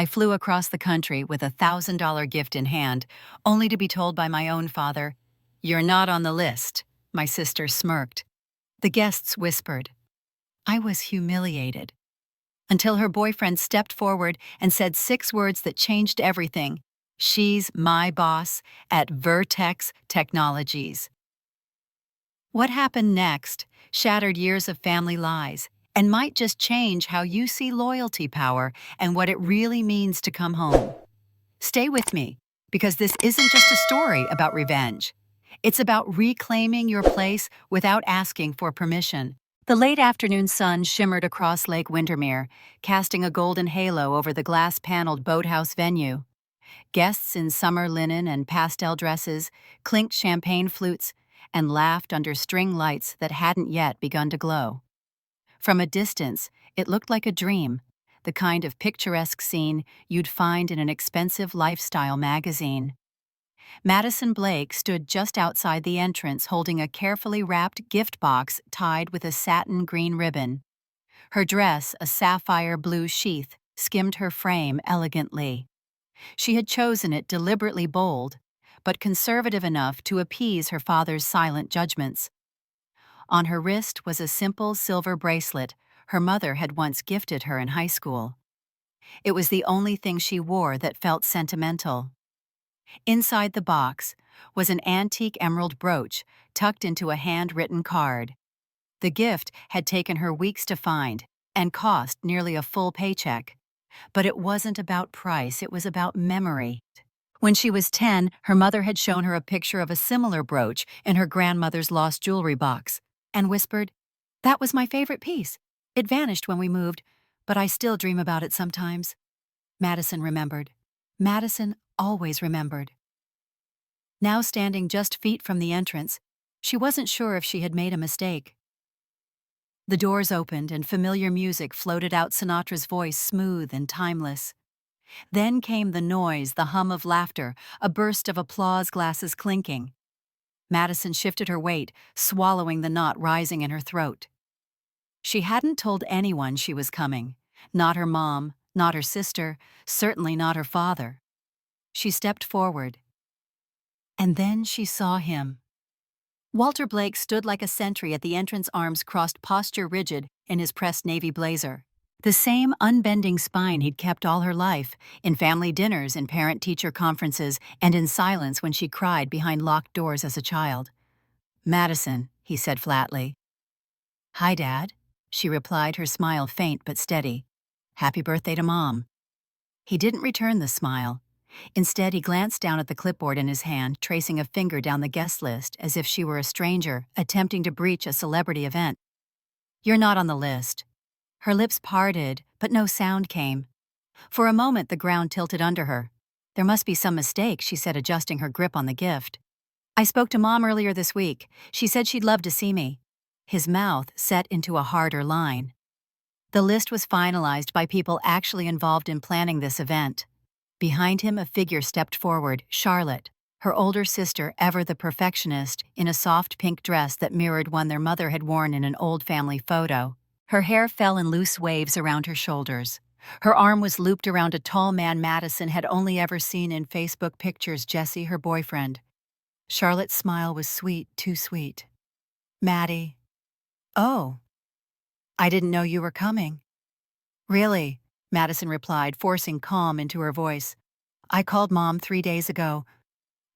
I flew across the country with $1,000 gift in hand, only to be told by my own father, "You're not on the list." My sister smirked. The guests whispered. I was humiliated. Until her boyfriend stepped forward and said 6 words that changed everything. "She's my boss at Vertex Technologies." What happened next shattered years of family lies and might just change how you see loyalty power and what it really means to come home. Stay with me, because this isn't just a story about revenge. It's about reclaiming your place without asking for permission. The late afternoon sun shimmered across Lake Windermere, casting a golden halo over the glass-paneled boathouse venue. Guests in summer linen and pastel dresses clinked champagne flutes and laughed under string lights that hadn't yet begun to glow. From a distance, it looked like a dream, the kind of picturesque scene you'd find in an expensive lifestyle magazine. Madison Blake stood just outside the entrance holding a carefully wrapped gift box tied with a satin green ribbon. Her dress, a sapphire blue sheath, skimmed her frame elegantly. She had chosen it deliberately bold, but conservative enough to appease her father's silent judgments. On her wrist was a simple silver bracelet her mother had once gifted her in high school. It was the only thing she wore that felt sentimental. Inside the box was an antique emerald brooch tucked into a handwritten card. The gift had taken her weeks to find and cost nearly a full paycheck. But it wasn't about price, it was about memory. When she was 10, her mother had shown her a picture of a similar brooch in her grandmother's lost jewelry box and whispered, "That was my favorite piece. It vanished when we moved, but I still dream about it sometimes." Madison remembered. Madison always remembered. Now standing just feet from the entrance, she wasn't sure if she had made a mistake. The doors opened and familiar music floated out, Sinatra's voice smooth and timeless. Then came the noise, the hum of laughter, a burst of applause, glasses clinking. Madison shifted her weight, swallowing the knot rising in her throat. She hadn't told anyone she was coming. Not her mom, not her sister, certainly not her father. She stepped forward. And then she saw him. Walter Blake stood like a sentry at the entrance, arms crossed, posture rigid in his pressed navy blazer. The same unbending spine he'd kept all her life, in family dinners, in parent-teacher conferences, and in silence when she cried behind locked doors as a child. "Madison," he said flatly. "Hi, Dad," she replied, her smile faint but steady. "Happy birthday to Mom." He didn't return the smile. Instead, he glanced down at the clipboard in his hand, tracing a finger down the guest list as if she were a stranger attempting to breach a celebrity event. "You're not on the list." Her lips parted, but no sound came. For a moment, the ground tilted under her. "There must be some mistake," she said, adjusting her grip on the gift. "I spoke to Mom earlier this week. She said she'd love to see me." His mouth set into a harder line. The list was finalized by people actually involved in planning this event. Behind him, a figure stepped forward, Charlotte, her older sister, ever the perfectionist, in a soft pink dress that mirrored one their mother had worn in an old family photo. Her hair fell in loose waves around her shoulders. Her arm was looped around a tall man Madison had only ever seen in Facebook pictures, Jesse, her boyfriend. Charlotte's smile was sweet, too sweet. "Maddie." "Oh. I didn't know you were coming." "Really?" Madison replied, forcing calm into her voice. "I called Mom 3 days ago.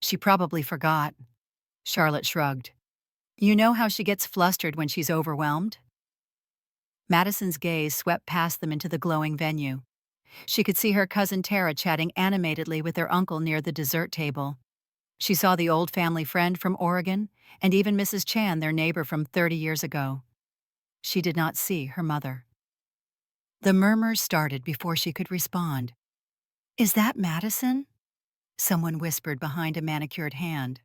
She probably forgot." Charlotte shrugged. "You know how she gets flustered when she's overwhelmed?" Madison's gaze swept past them into the glowing venue. She could see her cousin Tara chatting animatedly with their uncle near the dessert table. She saw the old family friend from Oregon, and even Mrs. Chan, their neighbor from 30 years ago. She did not see her mother. The murmurs started before she could respond. "Is that Madison?" someone whispered behind a manicured hand.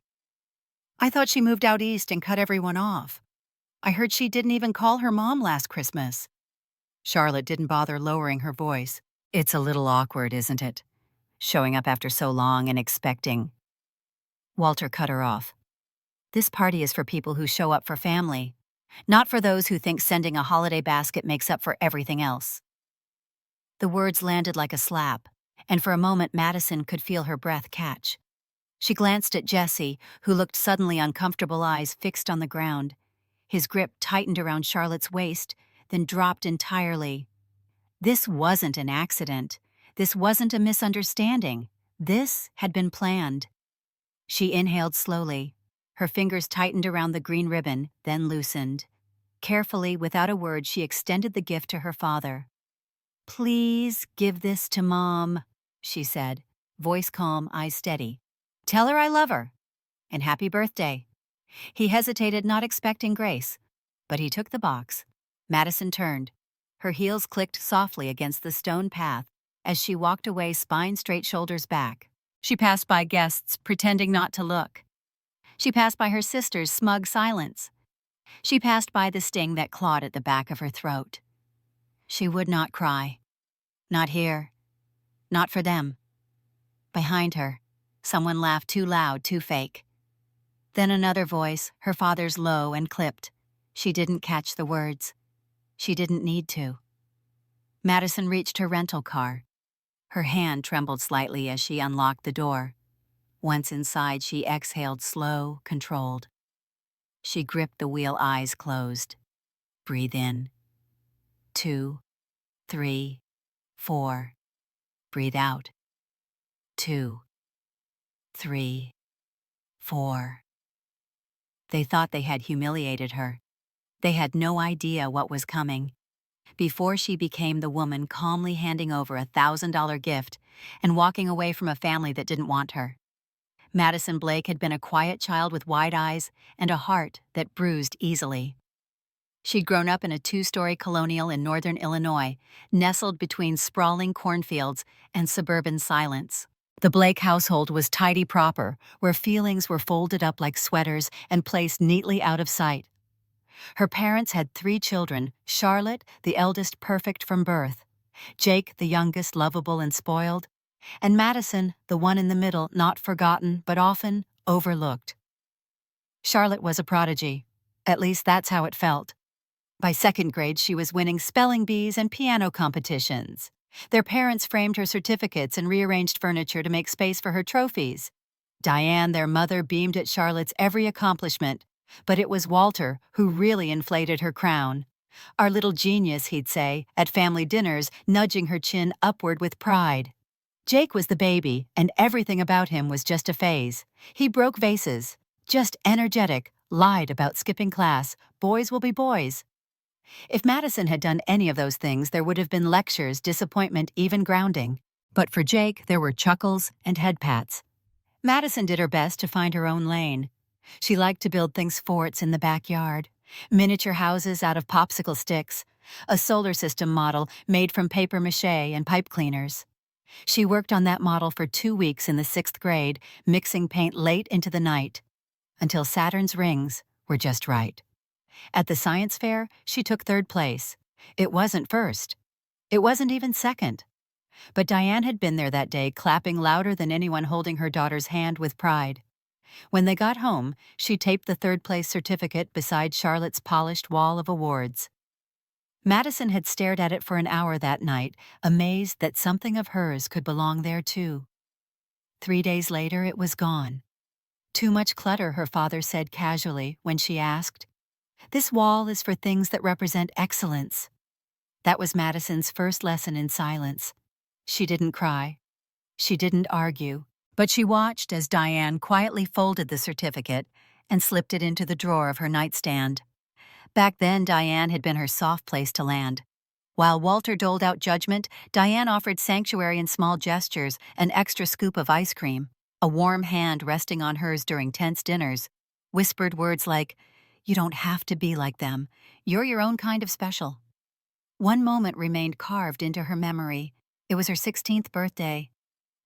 "I thought she moved out east and cut everyone off. I heard she didn't even call her mom last Christmas." Charlotte didn't bother lowering her voice. "It's a little awkward, isn't it? Showing up after so long and expecting." Walter cut her off. "This party is for people who show up for family, not for those who think sending a holiday basket makes up for everything else." The words landed like a slap, and for a moment Madison could feel her breath catch. She glanced at Jesse, who looked suddenly uncomfortable, eyes fixed on the ground. His grip tightened around Charlotte's waist, then dropped entirely. This wasn't an accident. This wasn't a misunderstanding. This had been planned. She inhaled slowly. Her fingers tightened around the green ribbon, then loosened. Carefully, without a word, she extended the gift to her father. "Please give this to Mom," she said, voice calm, eyes steady. "Tell her I love her. And happy birthday." He hesitated, not expecting grace. But he took the box. Madison turned. Her heels clicked softly against the stone path as she walked away, spine straight, shoulders back. She passed by guests, pretending not to look. She passed by her sister's smug silence. She passed by the sting that clawed at the back of her throat. She would not cry. Not here. Not for them. Behind her, someone laughed too loud, too fake. Then another voice, her father's, low and clipped. She didn't catch the words. She didn't need to. Madison reached her rental car. Her hand trembled slightly as she unlocked the door. Once inside, she exhaled, slow, controlled. She gripped the wheel, eyes closed. Breathe in. 2, 3, 4. Breathe out. 2, 3, 4. They thought they had humiliated her. They had no idea what was coming. Before she became the woman calmly handing over a $1,000 gift and walking away from a family that didn't want her. Madison Blake had been a quiet child with wide eyes and a heart that bruised easily. She'd grown up in a 2-story colonial in northern Illinois, nestled between sprawling cornfields and suburban silence. The Blake household was tidy proper, where feelings were folded up like sweaters and placed neatly out of sight. Her parents had 3 children, Charlotte, the eldest, perfect from birth, Jake, the youngest, lovable and spoiled, and Madison, the one in the middle, not forgotten but often overlooked. Charlotte was a prodigy. At least that's how it felt. By 2nd grade, she was winning spelling bees and piano competitions. Their parents framed her certificates and rearranged furniture to make space for her trophies. Diane, their mother, beamed at Charlotte's every accomplishment, but it was Walter who really inflated her crown. Our little genius, he'd say, at family dinners, nudging her chin upward with pride. Jake was the baby, and everything about him was just a phase. He broke vases, just energetic, lied about skipping class, boys will be boys. If Madison had done any of those things, there would have been lectures, disappointment, even grounding. But for Jake, there were chuckles and head pats. Madison did her best to find her own lane. She liked to build things, forts in the backyard, miniature houses out of popsicle sticks, a solar system model made from paper mache and pipe cleaners. She worked on that model for 2 weeks in the 6th grade, mixing paint late into the night, until Saturn's rings were just right. At the science fair, she took 3rd place. It wasn't first. It wasn't even second. But Diane had been there that day, clapping louder than anyone, holding her daughter's hand with pride. When they got home, she taped the 3rd place certificate beside Charlotte's polished wall of awards. Madison had stared at it for an hour that night, amazed that something of hers could belong there too. 3 days later, it was gone. Too much clutter, her father said casually when she asked. This wall is for things that represent excellence. That was Madison's first lesson in silence. She didn't cry. She didn't argue. But she watched as Diane quietly folded the certificate and slipped it into the drawer of her nightstand. Back then, Diane had been her soft place to land. While Walter doled out judgment, Diane offered sanctuary in small gestures, an extra scoop of ice cream, a warm hand resting on hers during tense dinners, whispered words like, "You don't have to be like them. You're your own kind of special." One moment remained carved into her memory. It was her 16th birthday.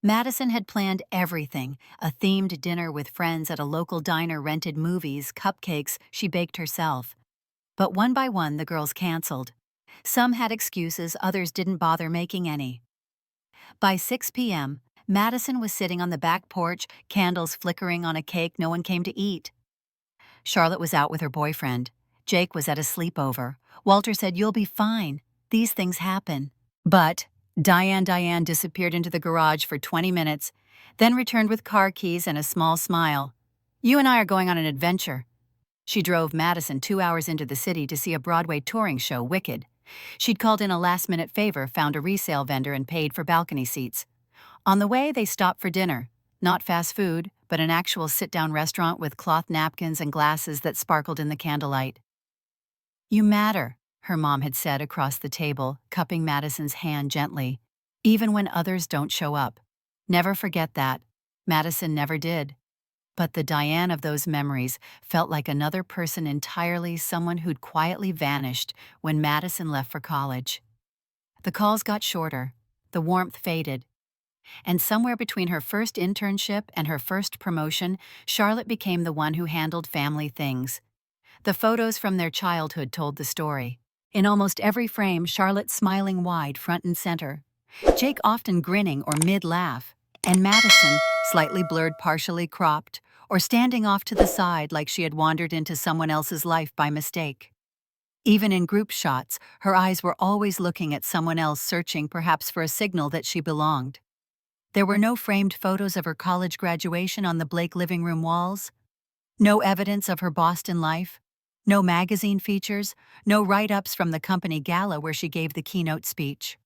Madison had planned everything, a themed dinner with friends at a local diner, rented movies, cupcakes she baked herself. But one by one, the girls canceled. Some had excuses, others didn't bother making any. By 6 p.m., Madison was sitting on the back porch, candles flickering on a cake no one came to eat. Charlotte was out with her boyfriend. Jake was at a sleepover. Walter said, "You'll be fine. These things happen." But Diane disappeared into the garage for 20 minutes, then returned with car keys and a small smile. "You and I are going on an adventure." She drove Madison 2 hours into the city to see a Broadway touring show, Wicked. She'd called in a last-minute favor, found a resale vendor, and paid for balcony seats. On the way, they stopped for dinner. Not fast food, but an actual sit-down restaurant with cloth napkins and glasses that sparkled in the candlelight. "You matter," her mom had said across the table, cupping Madison's hand gently. "Even when others don't show up. Never forget that." Madison never did. But the Diane of those memories felt like another person entirely, someone who'd quietly vanished when Madison left for college. The calls got shorter, the warmth faded, and somewhere between her first internship and her first promotion, Charlotte became the one who handled family things. The photos from their childhood told the story. In almost every frame, Charlotte smiling wide, front and center, Jake often grinning or mid-laugh, and Madison slightly blurred, partially cropped, or standing off to the side like she had wandered into someone else's life by mistake. Even in group shots, her eyes were always looking at someone else, searching perhaps for a signal that she belonged. There were no framed photos of her college graduation on the Blake living room walls, no evidence of her Boston life, no magazine features, no write-ups from the company gala where she gave the keynote speech.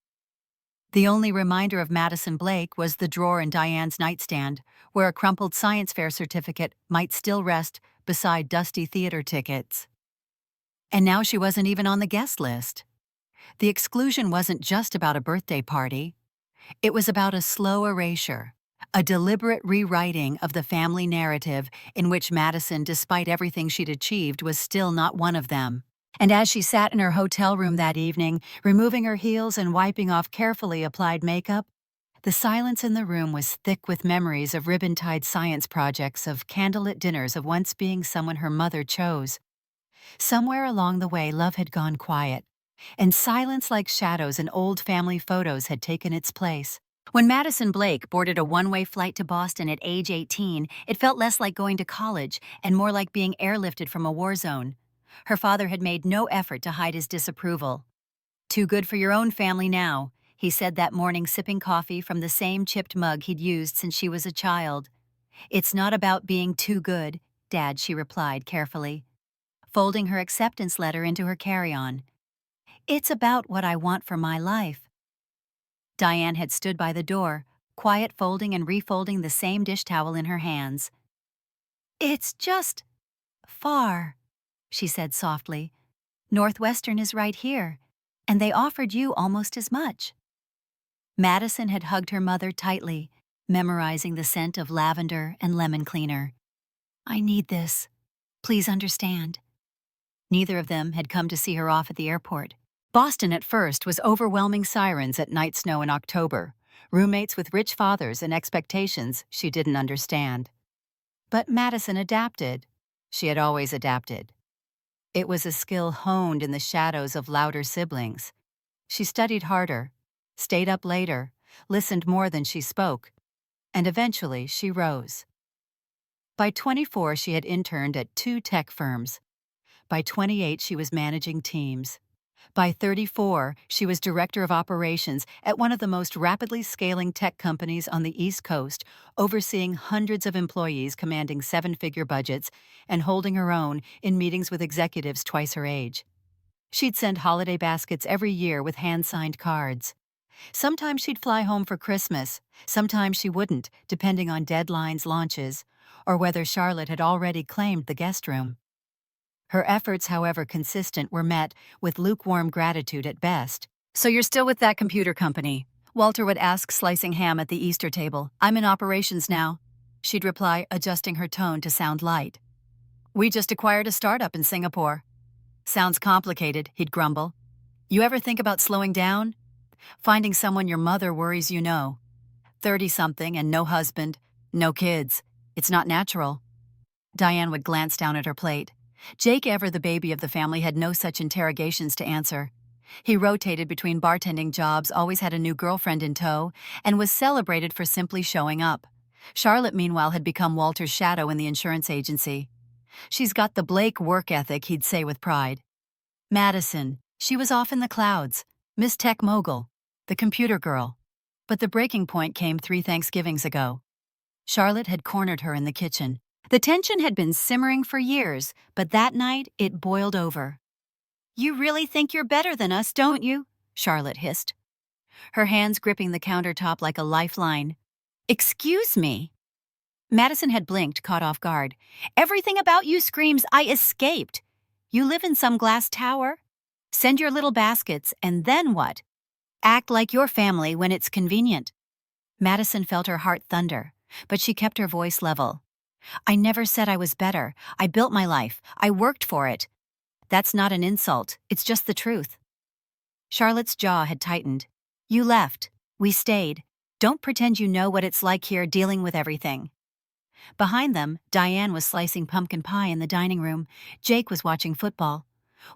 The only reminder of Madison Blake was the drawer in Diane's nightstand, where a crumpled science fair certificate might still rest beside dusty theater tickets. And now she wasn't even on the guest list. The exclusion wasn't just about a birthday party. It was about a slow erasure, a deliberate rewriting of the family narrative in which Madison, despite everything she'd achieved, was still not one of them. And as she sat in her hotel room that evening, removing her heels and wiping off carefully applied makeup, the silence in the room was thick with memories of ribbon-tied science projects, of candlelit dinners, of once being someone her mother chose. Somewhere along the way, love had gone quiet, and silence like shadows in old family photos had taken its place. When Madison Blake boarded a one-way flight to Boston at age 18, it felt less like going to college and more like being airlifted from a war zone. Her father had made no effort to hide his disapproval. "Too good for your own family now," he said that morning, sipping coffee from the same chipped mug he'd used since she was a child. "It's not about being too good, Dad," she replied carefully, folding her acceptance letter into her carry-on. "It's about what I want for my life." Diane had stood by the door, quiet, folding and refolding the same dish towel in her hands. "It's just far," she said softly. "Northwestern is right here, and they offered you almost as much." Madison had hugged her mother tightly, memorizing the scent of lavender and lemon cleaner. "I need this. Please understand." Neither of them had come to see her off at the airport. Boston at first was overwhelming sirens at night snow in October, roommates with rich fathers and expectations she didn't understand. But Madison adapted. She had always adapted. It was a skill honed in the shadows of louder siblings. She studied harder, stayed up later, listened more than she spoke, and eventually she rose. By 24, she had interned at 2 tech firms. By 28, she was managing teams. By 34, she was director of operations at one of the most rapidly scaling tech companies on the East Coast, overseeing hundreds of employees, commanding 7-figure budgets, and holding her own in meetings with executives twice her age. She'd send holiday baskets every year with hand-signed cards. Sometimes she'd fly home for Christmas, sometimes she wouldn't, depending on deadlines, launches, or whether Charlotte had already claimed the guest room. Her efforts, however consistent, were met with lukewarm gratitude at best. "So you're still with that computer company?" Walter would ask, slicing ham at the Easter table. "I'm in operations now," she'd reply, adjusting her tone to sound light. "We just acquired a startup in Singapore." "Sounds complicated," he'd grumble. "You ever think about slowing down? Finding someone your mother worries you know. 30-something and no husband, no kids. It's not natural." Diane would glance down at her plate. Jake, ever the baby of the family, had no such interrogations to answer. He rotated between bartending jobs, always had a new girlfriend in tow, and was celebrated for simply showing up. Charlotte, meanwhile, had become Walter's shadow in the insurance agency. "She's got the Blake work ethic," he'd say with pride. Madison, she was off in the clouds, Miss Tech Mogul. the computer girl. But the breaking point came 3 Thanksgivings ago. Charlotte had cornered her in the kitchen. The tension had been simmering for years, but that night it boiled over. "You really think you're better than us, don't you?" Charlotte hissed, her hands gripping the countertop like a lifeline. "Excuse me?" Madison had blinked, caught off guard. "Everything about you screams, I escaped. You live in some glass tower? Send your little baskets, and then what? Act like your family when it's convenient." Madison felt her heart thunder, but she kept her voice level. "I never said I was better. I built my life. I worked for it. That's not an insult. It's just the truth." Charlotte's jaw had tightened. "You left. We stayed. Don't pretend you know what it's like here dealing with everything." Behind them, Diane was slicing pumpkin pie in the dining room. Jake was watching football.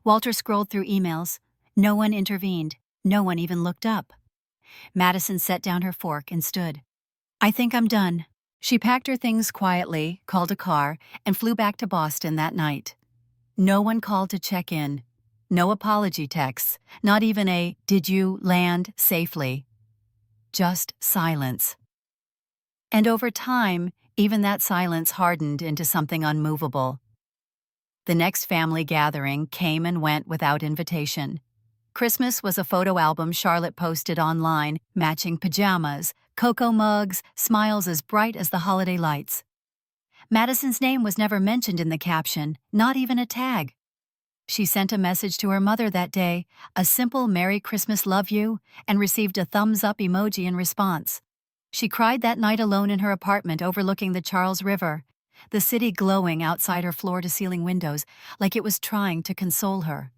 Walter scrolled through emails. No one intervened. No one even looked up. Madison set down her fork and stood. "I think I'm done." She packed her things quietly, called a car, and flew back to Boston that night. No one called to check in. No apology texts, not even a "Did you land safely?" Just silence. And over time, even that silence hardened into something unmovable. The next family gathering came and went without invitation. Christmas was a photo album Charlotte posted online, matching pajamas, cocoa mugs, smiles as bright as the holiday lights. Madison's name was never mentioned in the caption, not even a tag. She sent a message to her mother that day, a simple "Merry Christmas, love you," and received a thumbs-up emoji in response. She cried that night alone in her apartment overlooking the Charles River, the city glowing outside her floor-to-ceiling windows like it was trying to console her.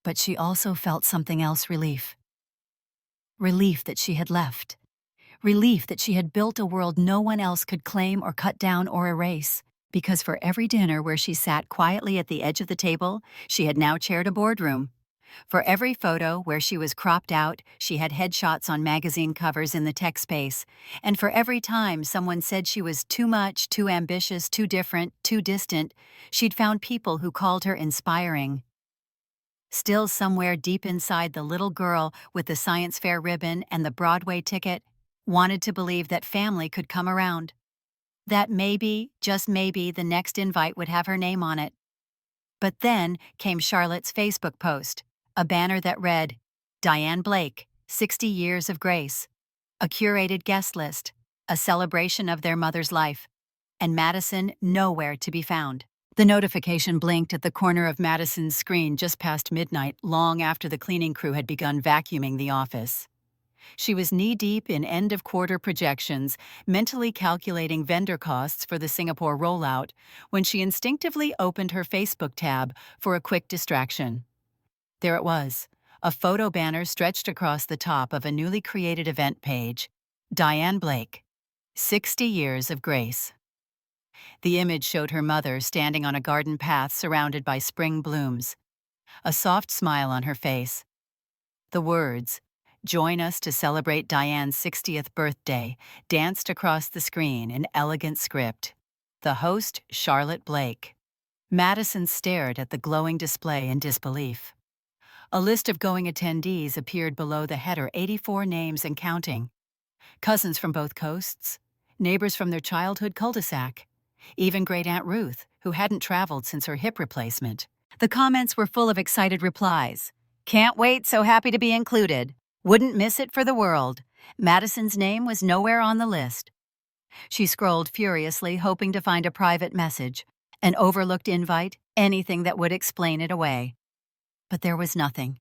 But she also felt something else: relief. Relief that she had left. Relief that she had built a world no one else could claim or cut down or erase. Because for every dinner where she sat quietly at the edge of the table, she had now chaired a boardroom. For every photo where she was cropped out, she had headshots on magazine covers in the tech space. And for every time someone said she was too much, too ambitious, too different, too distant, she'd found people who called her inspiring. Still somewhere deep inside, the little girl with the science fair ribbon and the Broadway ticket wanted to believe that family could come around. That maybe, just maybe, the next invite would have her name on it. But then came Charlotte's Facebook post, a banner that read, "Diane Blake, 60 Years of Grace," a curated guest list, a celebration of their mother's life, and Madison nowhere to be found. The notification blinked at the corner of Madison's screen just past midnight, long after the cleaning crew had begun vacuuming the office. She was knee-deep in end-of-quarter projections, mentally calculating vendor costs for the Singapore rollout, when she instinctively opened her Facebook tab for a quick distraction. There it was, a photo banner stretched across the top of a newly created event page. Diane Blake, 60 Years of Grace. The image showed her mother standing on a garden path surrounded by spring blooms, a soft smile on her face. The words, "Join us to celebrate Diane's 60th birthday," danced across the screen in elegant script. The host, Charlotte Blake. Madison stared at the glowing display in disbelief. A list of going attendees appeared below the header, 84 names and counting. Cousins from both coasts, neighbors from their childhood cul-de-sac, even Great Aunt Ruth, who hadn't traveled since her hip replacement. The comments were full of excited replies. "Can't wait, so happy to be included. Wouldn't miss it for the world." Madison's name was nowhere on the list. She scrolled furiously, hoping to find a private message, an overlooked invite, anything that would explain it away. But there was nothing.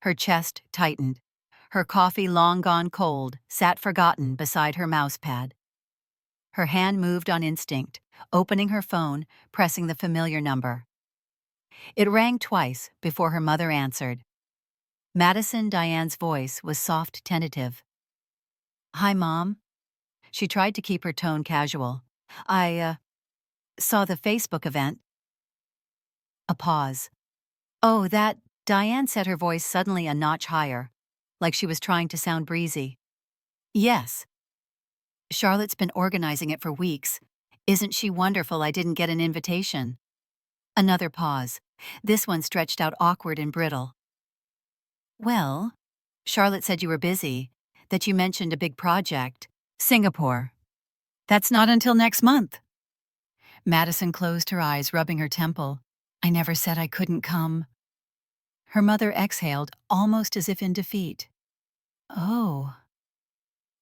Her chest tightened. Her coffee, long gone cold, sat forgotten beside her mousepad. Her hand moved on instinct, opening her phone, pressing the familiar number. It rang twice before her mother answered. Diane's voice was soft, tentative. "Hi, Mom." She tried to keep her tone casual. I saw the Facebook event." A pause. "Oh, that..." Diane set her voice suddenly a notch higher, like she was trying to sound breezy. "Yes. Charlotte's been organizing it for weeks. Isn't she wonderful I didn't get an invitation?" Another pause. This one stretched out awkward and brittle. "Well..." Charlotte said you were busy, that you mentioned a big project. Singapore. That's not until next month. Madison closed her eyes, rubbing her temple. I never said I couldn't come. Her mother exhaled, almost as if in defeat. Oh.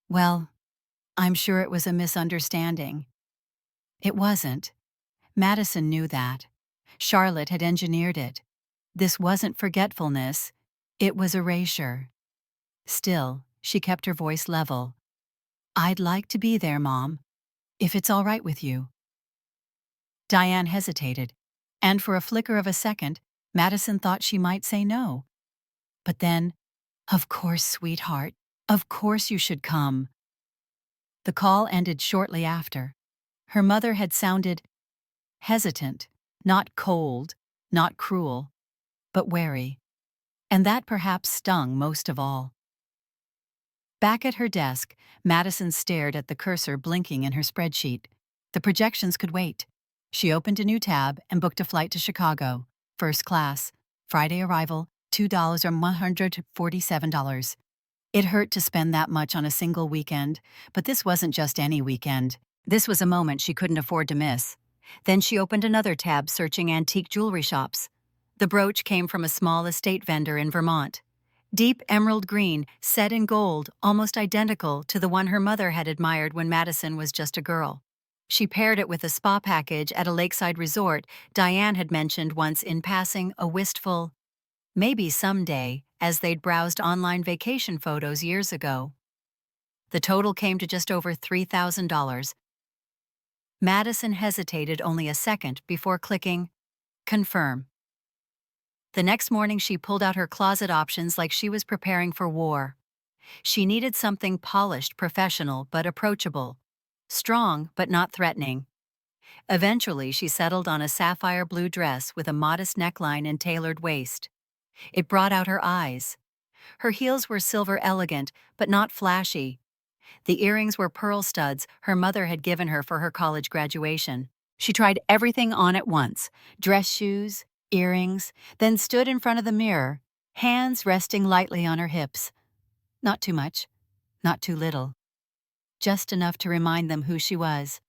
Well, I'm sure it was a misunderstanding. It wasn't. Madison knew that. Charlotte had engineered it. This wasn't forgetfulness. It was erasure. Still, she kept her voice level. I'd like to be there, Mom, if it's all right with you. Diane hesitated, and for a flicker of a second, Madison thought she might say no. But then, of course, sweetheart, of course you should come. The call ended shortly after. Her mother had sounded hesitant, not cold, not cruel, but wary. And that perhaps stung most of all. Back at her desk, Madison stared at the cursor blinking in her spreadsheet. The projections could wait. She opened a new tab and booked a flight to Chicago, first class, Friday arrival, $2 or $147. It hurt to spend that much on a single weekend, but this wasn't just any weekend. This was a moment she couldn't afford to miss. Then she opened another tab searching antique jewelry shops. The brooch came from a small estate vendor in Vermont. Deep emerald green, set in gold, almost identical to the one her mother had admired when Madison was just a girl. She paired it with a spa package at a lakeside resort Diane had mentioned once in passing, a wistful, maybe someday, as they'd browsed online vacation photos years ago. The total came to just over $3,000. Madison hesitated only a second before clicking confirm. The next morning she pulled out her closet options like she was preparing for war. She needed something polished, professional, but approachable. Strong, but not threatening. Eventually, she settled on a sapphire blue dress with a modest neckline and tailored waist. It brought out her eyes. Her heels were silver elegant, but not flashy. The earrings were pearl studs her mother had given her for her college graduation. She tried everything on at once, dress shoes, earrings, then stood in front of the mirror, hands resting lightly on her hips. Not too much, not too little. Just enough to remind them who she was.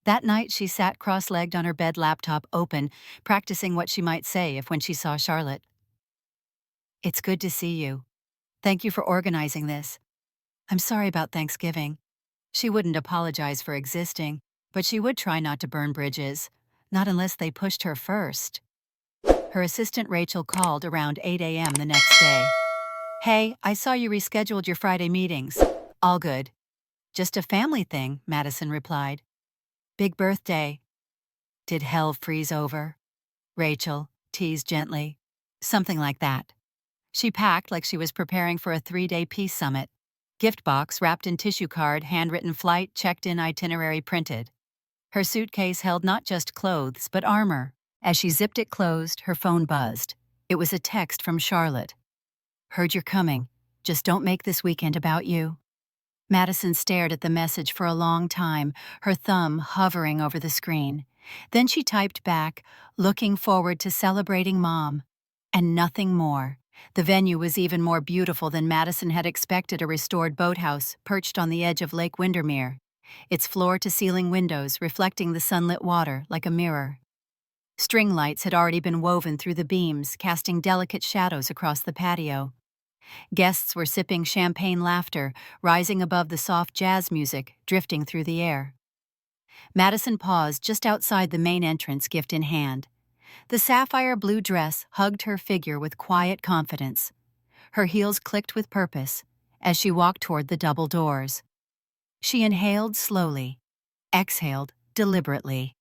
That night she sat cross-legged on her bed, laptop open, practicing what she might say if when she saw Charlotte. It's good to see you. Thank you for organizing this. I'm sorry about Thanksgiving. She wouldn't apologize for existing, but she would try not to burn bridges, not unless they pushed her first. Her assistant Rachel called around 8 a.m. the next day. Hey, I saw you rescheduled your Friday meetings. All good. Just a family thing, Madison replied. Big birthday. Did hell freeze over? Rachel teased gently. Something like that. She packed like she was preparing for a 3-day peace summit. Gift box wrapped in tissue card, handwritten flight, checked-in itinerary printed. Her suitcase held not just clothes, but armor. As she zipped it closed, her phone buzzed. It was a text from Charlotte. Heard you're coming. Just don't make this weekend about you. Madison stared at the message for a long time, her thumb hovering over the screen. Then she typed back, looking forward to celebrating Mom. And nothing more. The venue was even more beautiful than Madison had expected, a restored boathouse perched on the edge of Lake Windermere, its floor-to-ceiling windows reflecting the sunlit water like a mirror. String lights had already been woven through the beams, casting delicate shadows across the patio. Guests were sipping champagne laughter, rising above the soft jazz music drifting through the air. Madison paused just outside the main entrance, gift in hand. The sapphire blue dress hugged her figure with quiet confidence. Her heels clicked with purpose as she walked toward the double doors. She inhaled slowly, exhaled deliberately.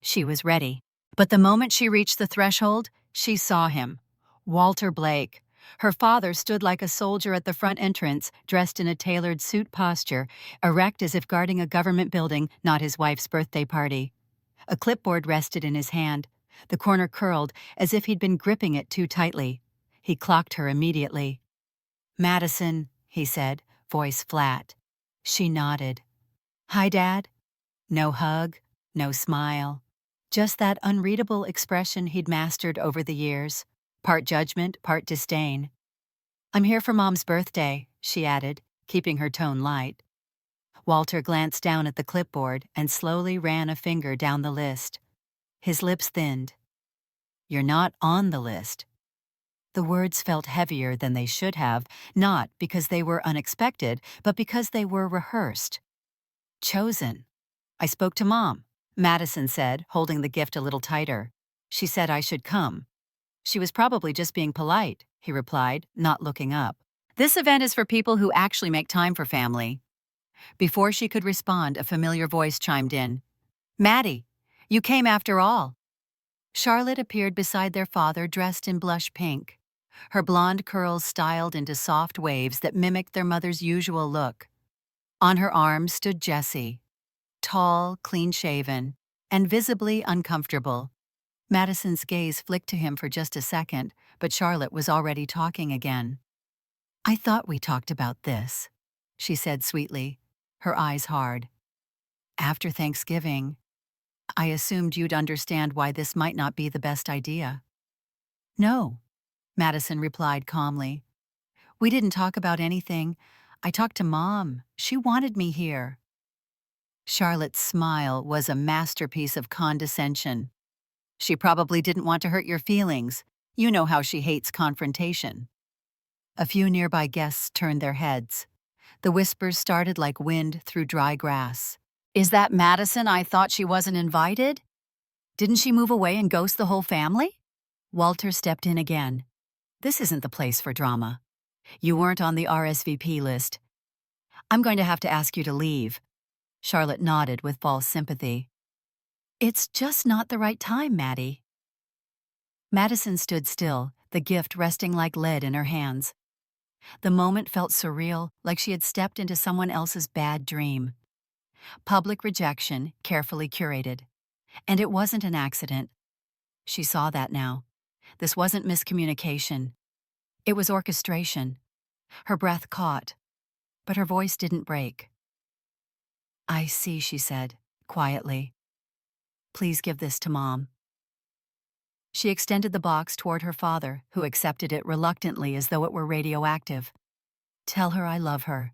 She was ready. But the moment she reached the threshold, she saw him. Walter Blake. Her father stood like a soldier at the front entrance, dressed in a tailored suit posture, erect as if guarding a government building, not his wife's birthday party. A clipboard rested in his hand, the corner curled as if he'd been gripping it too tightly. He clocked her immediately. Madison, he said, voice flat. She nodded. Hi, Dad? No hug, no smile. Just that unreadable expression he'd mastered over the years, part judgment, part disdain. I'm here for Mom's birthday, she added, keeping her tone light. Walter glanced down at the clipboard and slowly ran a finger down the list. His lips thinned. You're not on the list. The words felt heavier than they should have, not because they were unexpected, but because they were rehearsed. Chosen. I spoke to Mom, Madison said, holding the gift a little tighter. She said I should come. She was probably just being polite, he replied, not looking up. This event is for people who actually make time for family. Before she could respond, a familiar voice chimed in. Maddie, you came after all. Charlotte appeared beside their father dressed in blush pink, her blonde curls styled into soft waves that mimicked their mother's usual look. On her arm stood Jessie, tall, clean-shaven, and visibly uncomfortable. Madison's gaze flicked to him for just a second, but Charlotte was already talking again. I thought we talked about this, she said sweetly, her eyes hard. After Thanksgiving, I assumed you'd understand why this might not be the best idea. No, Madison replied calmly. We didn't talk about anything. I talked to Mom. She wanted me here. Charlotte's smile was a masterpiece of condescension. She probably didn't want to hurt your feelings. You know how she hates confrontation. A few nearby guests turned their heads. The whispers started like wind through dry grass. Is that Madison? I thought she wasn't invited? Didn't she move away and ghost the whole family? Walter stepped in again. This isn't the place for drama. You weren't on the RSVP list. I'm going to have to ask you to leave. Charlotte nodded with false sympathy. It's just not the right time, Maddie. Madison stood still, the gift resting like lead in her hands. The moment felt surreal, like she had stepped into someone else's bad dream. Public rejection, carefully curated. And it wasn't an accident. She saw that now. This wasn't miscommunication. It was orchestration. Her breath caught, but her voice didn't break. I see, she said, quietly. Please give this to Mom. She extended the box toward her father, who accepted it reluctantly as though it were radioactive. Tell her I love her.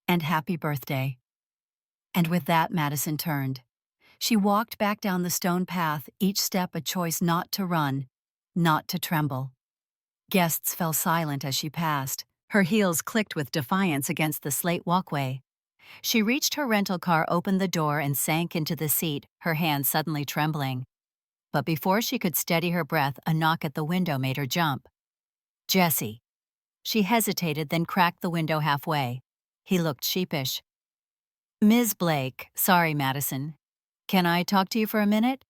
And happy birthday. And with that, Madison turned. She walked back down the stone path, each step a choice not to run, not to tremble. Guests fell silent as she passed. Her heels clicked with defiance against the slate walkway. She reached her rental car, opened the door, and sank into the seat, her hands suddenly trembling. But before she could steady her breath, a knock at the window made her jump. Jesse. She hesitated, then cracked the window halfway. He looked sheepish. Ms. Blake, sorry, Madison. Can I talk to you for a minute?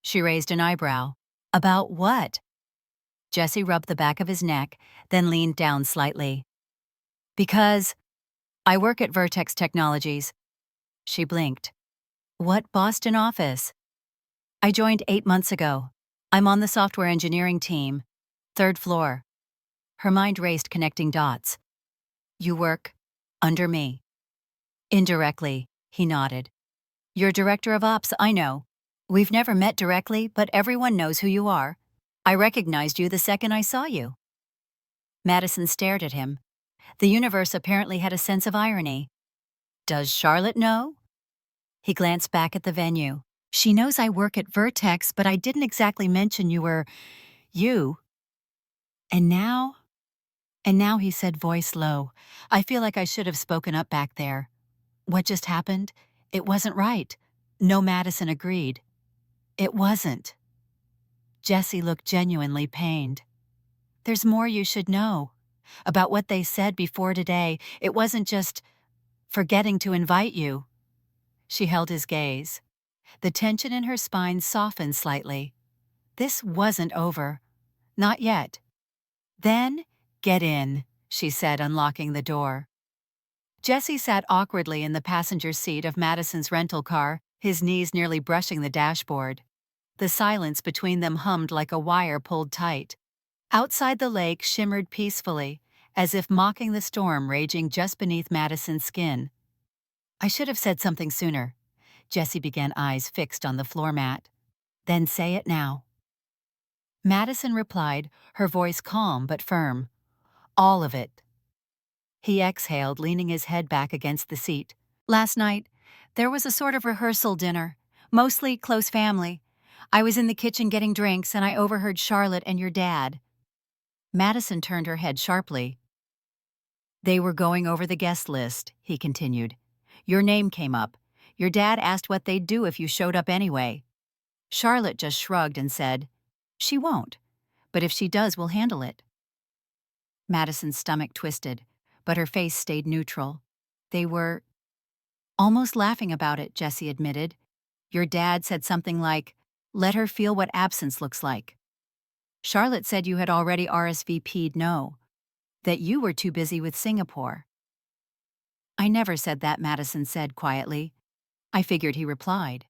She raised an eyebrow. About what? Jesse rubbed the back of his neck, then leaned down slightly. Because I work at Vertex Technologies. She blinked. What Boston office? I joined 8 months ago. I'm on the software engineering team. 3rd floor. Her mind raced, connecting dots. You work under me. Indirectly, he nodded. You're director of ops, I know. We've never met directly, but everyone knows who you are. I recognized you the second I saw you. Madison stared at him. The universe apparently had a sense of irony. Does Charlotte know? He glanced back at the venue. She knows I work at Vertex, but I didn't exactly mention you were you. And now, he said, voice low, I feel like I should have spoken up back there. What just happened? It wasn't right. No, Madison agreed. It wasn't. Jesse looked genuinely pained. There's more you should know. About what they said before today, it wasn't just forgetting to invite you. She held his gaze. The tension in her spine softened slightly. This wasn't over. Not yet. Then, get in, she said, unlocking the door. Jesse sat awkwardly in the passenger seat of Madison's rental car, his knees nearly brushing the dashboard. The silence between them hummed like a wire pulled tight. Outside, the lake shimmered peacefully, as if mocking the storm raging just beneath Madison's skin. I should have said something sooner. Jesse began, eyes fixed on the floor mat. Then say it now. Madison replied, her voice calm but firm. All of it. He exhaled, leaning his head back against the seat. Last night, there was a sort of rehearsal dinner, mostly close family. I was in the kitchen getting drinks, and I overheard Charlotte and your dad. Madison turned her head sharply. They were going over the guest list, he continued. Your name came up. Your dad asked what they'd do if you showed up anyway. Charlotte just shrugged and said, "She won't, but if she does, we'll handle it." Madison's stomach twisted, but her face stayed neutral. They were almost laughing about it, Jessie admitted. Your dad said something like, "Let her feel what absence looks like." Charlotte said you had already RSVP'd no, that you were too busy with Singapore. I never said that, Madison said quietly. I figured he replied.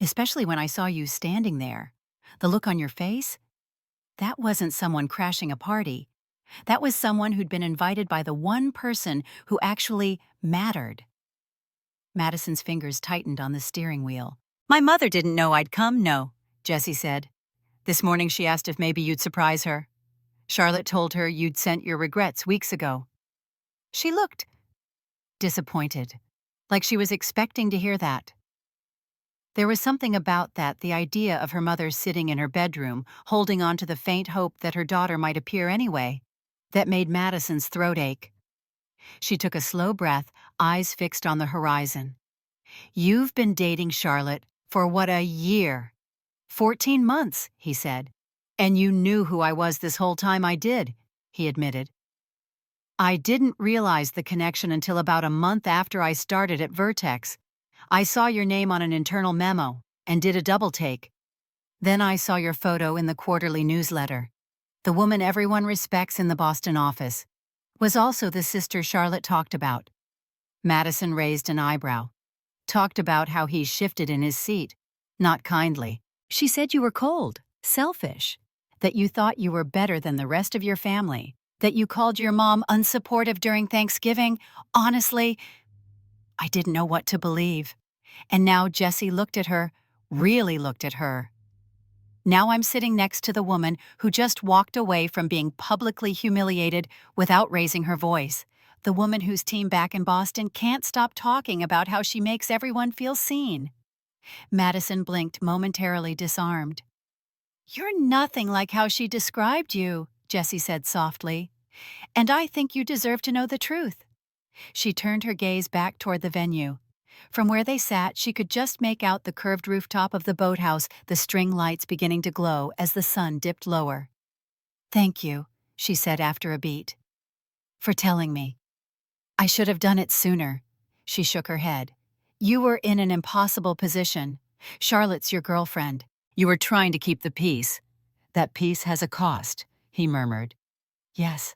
Especially when I saw you standing there. The look on your face? That wasn't someone crashing a party. That was someone who'd been invited by the one person who actually mattered. Madison's fingers tightened on the steering wheel. My mother didn't know I'd come, no, Jessie said. This morning she asked if maybe you'd surprise her. Charlotte told her you'd sent your regrets weeks ago. She looked disappointed, like she was expecting to hear that. There was something about that, the idea of her mother sitting in her bedroom, holding on to the faint hope that her daughter might appear anyway, that made Madison's throat ache. She took a slow breath, eyes fixed on the horizon. You've been dating Charlotte for what, a year? 14 months, he said. And you knew who I was this whole time. I did, he admitted. I didn't realize the connection until about a month after I started at Vertex. I saw your name on an internal memo and did a double take. Then I saw your photo in the quarterly newsletter. The woman everyone respects in the Boston office was also the sister Charlotte talked about. Madison raised an eyebrow. Talked about how he shifted in his seat. Not kindly. She said you were cold, selfish, that you thought you were better than the rest of your family, that you called your mom unsupportive during Thanksgiving. Honestly, I didn't know what to believe. And now Jessie looked at her, really looked at her. Now I'm sitting next to the woman who just walked away from being publicly humiliated without raising her voice. The woman whose team back in Boston can't stop talking about how she makes everyone feel seen. Madison blinked, momentarily disarmed. You're nothing like how she described you, Jessie said softly. And I think you deserve to know the truth. She turned her gaze back toward the venue. From where they sat, she could just make out the curved rooftop of the boathouse, the string lights beginning to glow as the sun dipped lower. Thank you, she said after a beat, for telling me. I should have done it sooner. She shook her head. You were in an impossible position. Charlotte's your girlfriend. You were trying to keep the peace. That peace has a cost, he murmured. Yes,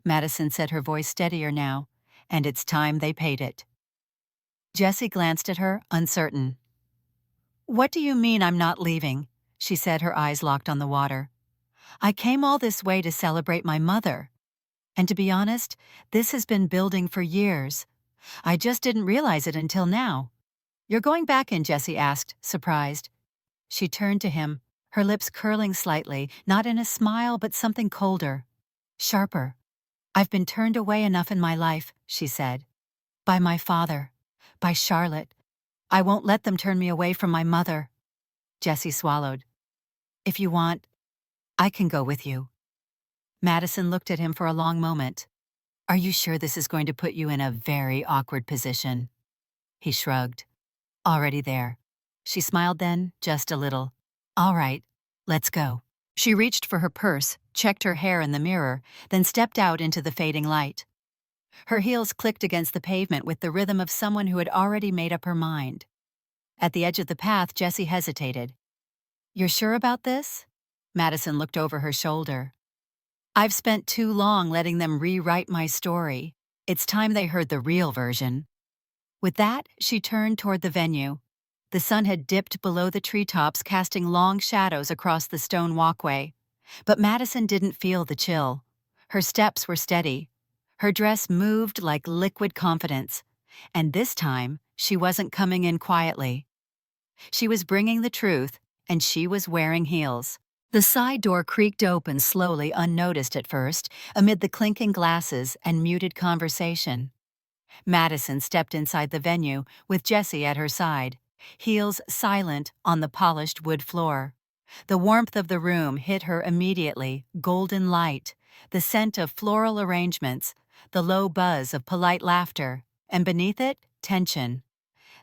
Madison said, her voice steadier now, and it's time they paid it. Jessie glanced at her, uncertain. What do you mean I'm not leaving? She said, her eyes locked on the water. I came all this way to celebrate my mother. And to be honest, this has been building for years. I just didn't realize it until now. You're going back in, Jessie asked, surprised. She turned to him, her lips curling slightly, not in a smile but something colder, sharper. I've been turned away enough in my life, she said. By my father. By Charlotte. I won't let them turn me away from my mother. Jessie swallowed. If you want, I can go with you. Madison looked at him for a long moment. Are you sure this is going to put you in a very awkward position? He shrugged. Already there. She smiled then, just a little. All right, let's go. She reached for her purse, checked her hair in the mirror, then stepped out into the fading light. Her heels clicked against the pavement with the rhythm of someone who had already made up her mind. At the edge of the path, Jessie hesitated. You're sure about this? Madison looked over her shoulder. I've spent too long letting them rewrite my story. It's time they heard the real version. With that, she turned toward the venue. The sun had dipped below the treetops, casting long shadows across the stone walkway. But Madison didn't feel the chill. Her steps were steady. Her dress moved like liquid confidence. And this time, she wasn't coming in quietly. She was bringing the truth, and she was wearing heels. The side door creaked open slowly, unnoticed at first, amid the clinking glasses and muted conversation. Madison stepped inside the venue with Jessie at her side, heels silent on the polished wood floor. The warmth of the room hit her immediately, golden light, the scent of floral arrangements, the low buzz of polite laughter, and beneath it, tension,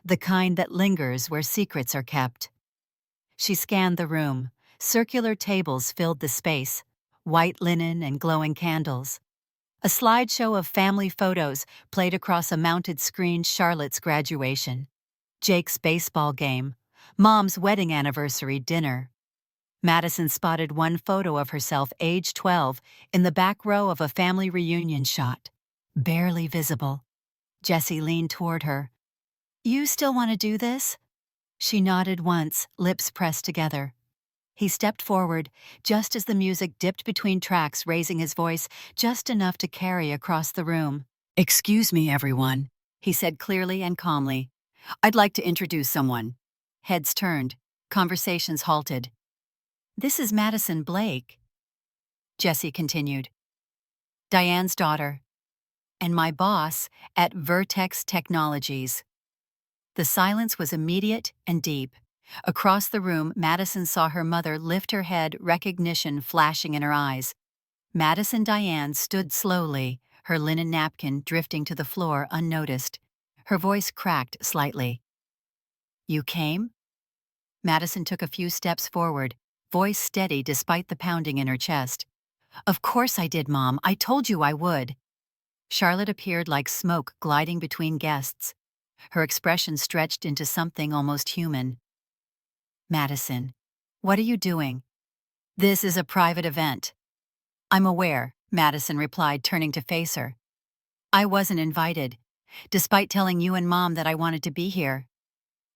the kind that lingers where secrets are kept. She scanned the room. Circular tables filled the space, white linen and glowing candles. A slideshow of family photos played across a mounted screen. Charlotte's graduation, Jake's baseball game, Mom's wedding anniversary dinner. Madison spotted one photo of herself, age 12, in the back row of a family reunion shot, barely visible. Jessie leaned toward her. "You still want to do this?" She nodded once, lips pressed together. He stepped forward, just as the music dipped between tracks, raising his voice just enough to carry across the room. "Excuse me, everyone," he said clearly and calmly. "I'd like to introduce someone." Heads turned. Conversations halted. "This is Madison Blake," Jessie continued. "Diane's daughter. And my boss at Vertex Technologies." The silence was immediate and deep. Across the room, Madison saw her mother lift her head, recognition flashing in her eyes. Madison Diane stood slowly, her linen napkin drifting to the floor unnoticed. Her voice cracked slightly. "You came?" Madison took a few steps forward, voice steady despite the pounding in her chest. "Of course I did, Mom. I told you I would." Charlotte appeared like smoke gliding between guests. Her expression stretched into something almost human. "Madison, what are you doing?" "This is a private event." "I'm aware," Madison replied, turning to face her. "I wasn't invited, despite telling you and Mom that I wanted to be here."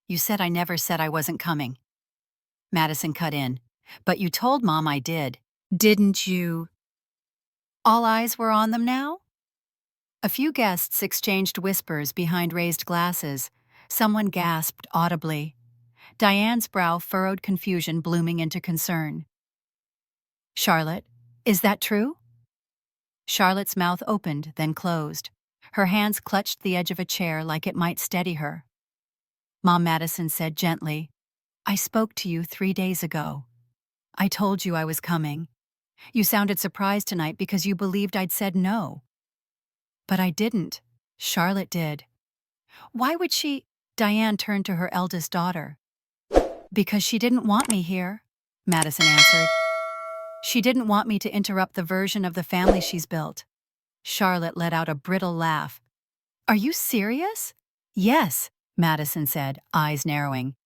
"You said I never said I wasn't coming." Madison cut in. "But you told Mom I did. Didn't you?" All eyes were on them now? A few guests exchanged whispers behind raised glasses. Someone gasped audibly. Diane's brow furrowed, confusion blooming into concern. "Charlotte, is that true?" Charlotte's mouth opened, then closed. Her hands clutched the edge of a chair like it might steady her. Mom, Madison said gently, "I spoke to you 3 days ago. I told you I was coming. You sounded surprised tonight because you believed I'd said no." "But I didn't." Charlotte did. "Why would she?" Diane turned to her eldest daughter. "Because she didn't want me here," Madison answered. "She didn't want me to interrupt the version of the family she's built." Charlotte let out a brittle laugh. "Are you serious?" "Yes," Madison said, eyes narrowing.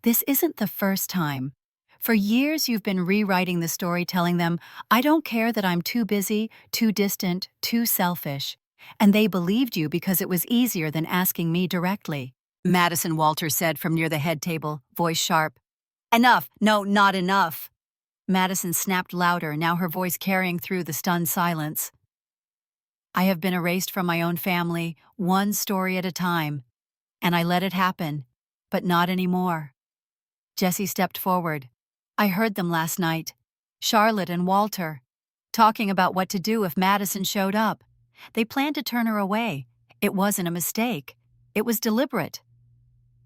"This isn't the first time. For years you've been rewriting the story, telling them, I don't care that I'm too busy, too distant, too selfish. And they believed you because it was easier than asking me directly." Madison Walters said from near the head table, voice sharp. "Enough! No, not enough!" Madison snapped louder, now her voice carrying through the stunned silence. "I have been erased from my own family, one story at a time. And I let it happen, but not anymore." Jessie stepped forward. "I heard them last night, Charlotte and Walter, talking about what to do if Madison showed up. They planned to turn her away. It wasn't a mistake. It was deliberate."